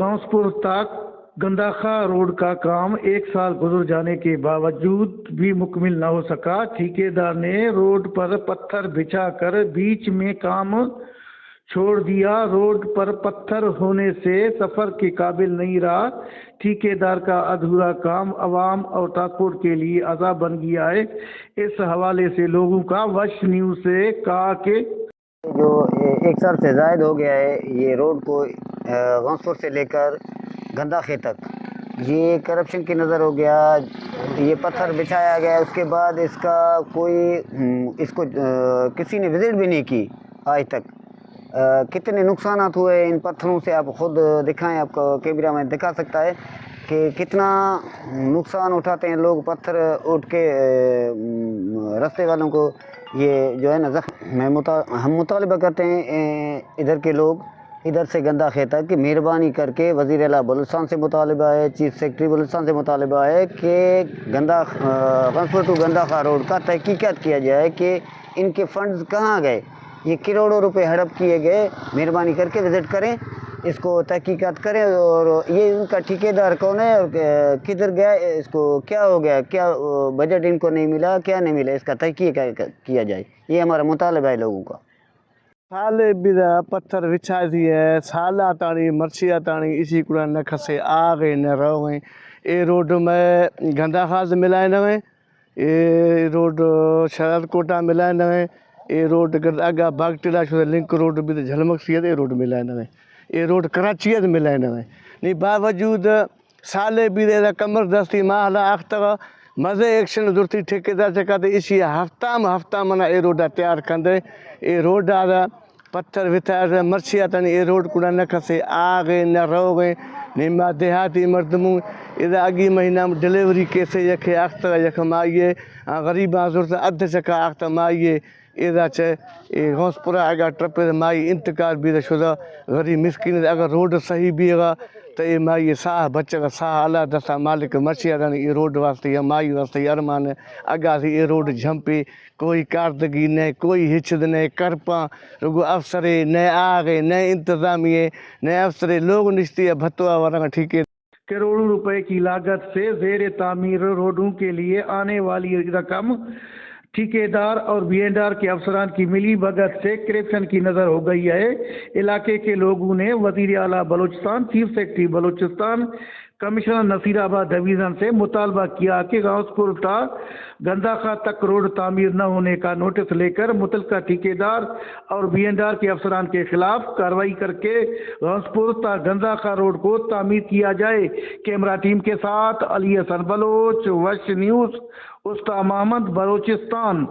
गांसपुर तक गंदाखा रोड का काम 1 साल गुजर जाने के बावजूद भी मुकम्मल न हो सका। ठेकेदार ने रोड पर पत्थर बिछाकर बीच में काम छोड़ दिया। रोड पर पत्थर होने से सफर के काबिल नहीं रहा। ठेकेदार का अधूरा काम अवाम और ट्रांसपोर्ट के लिए अज़ाब बन गया है। इस हवाले से लोगों का वश न्यूज़ से कहा कि जो 1 साल से ज़ायद हो गया है ये रोड को गांसपुर से लेकर गंदाखे तक ये करप्शन की नज़र हो गया। ये पत्थर बिछाया गया, उसके बाद इसका कोई इसको किसी ने विजिट भी नहीं की आज तक। कितने नुकसानात हुए इन पत्थरों से आप खुद दिखाएं, आपको कैमरा में दिखा सकता है कि कितना नुकसान उठाते हैं लोग पत्थर उठ के रास्ते वालों को। ये जो है ना हम मुतालिबा करते हैं इधर के लोग इधर से गंदाखे तक कि मेहरबानी करके वज़ीर आला बलूचिस्तान से मुतालिबा है, चीफ सेक्रेटरी बलूचिस्तान से मुतालिबा है कि गांसपुर टू गंदाखा रोड का तहकीकात किया जाए कि इनके फंड्स कहाँ गए। ये करोड़ों रुपए हड़प किए गए। मेहरबानी करके विज़िट करें, इसको तहकीकात करें और ये उनका ठेकेदार कौन है और किधर गया, इसको क्या हो गया, क्या बजट इनको नहीं मिला, क्या नहीं मिला, इसका तहकीकात किया जाए। ये हमारा मुतालिबा है लोगों का। साले बिदा पत्थर विछा दिए साला ताणी मर्चिया ताणी इसी कुरा न खसे आ गए न रहो गए। ये रोड में गंदाखा से मिलाए न गए, ये रोड शरद कोटा मिलाए न गए, ये रोड आगा बागटीला छो लिंक रोड भी झलमक सी ये रोड मिलाए न गए, ये रोड कराची मिलाए न गए। नहीं बावजूद साले बिदा कमर दस्ती माहला अख्तर मज़े एक्शन दुर्ती ठेकेदार चकाते इसी हफ्ता मना ये रोड तैयार कंदे। ये रोड पत्थर विथार मर्चिया तनी ये रोड कूड़ा न खसे आ गए न रहो गए। निमा देहाती मर्दमू इधर अगी महीना में डिलीवरी कैसे यखे अख्तर यखम आइए गरीब जरूरत अध चका अख्तर माइए इधर चे हौसपुरा अगर ट्रपे माई इंतकाल भी शुदा गरीब मिस्किन अगर रोड सही भी है तो ये माई साह बच्चा साह अला दसा मालिक मर्चिया तनी ये रोड वास्ते या माई वास्ते अरमान अगा से ये रोड झंपे कोई कारदगी न कोई हिचद न करपा रुगो अफसरे न आ गए न इंतजामिये न अफसरे लोग निश्चित भत्वा वाला ठीके। करोड़ों रुपए की लागत से ज़ेर तामीर रोडों के लिए आने वाली रकम ठेकेदार और बीएनआर के अफसरान की मिली भगत से करप्शन की नज़र हो गई है। इलाके के लोगों ने वज़ीर आला Balochistan, chief secretary Balochistan, commissioner Nasirabad division से मुतालबा किया कि गांसपुर टा गंदाखा तक रोड तामीर न होने का नोटिस लेकर मुतलका ठेकेदार और बीएनआर के अफसरान के खिलाफ कार्रवाई करके गांसपुर टा गंदाखा रोड को तामीर किया जाए। कैमरा टीम के साथ अली हसन बलोच, वश न्यूज़, उस्ता मोहम्मद, बलूचिस्तान।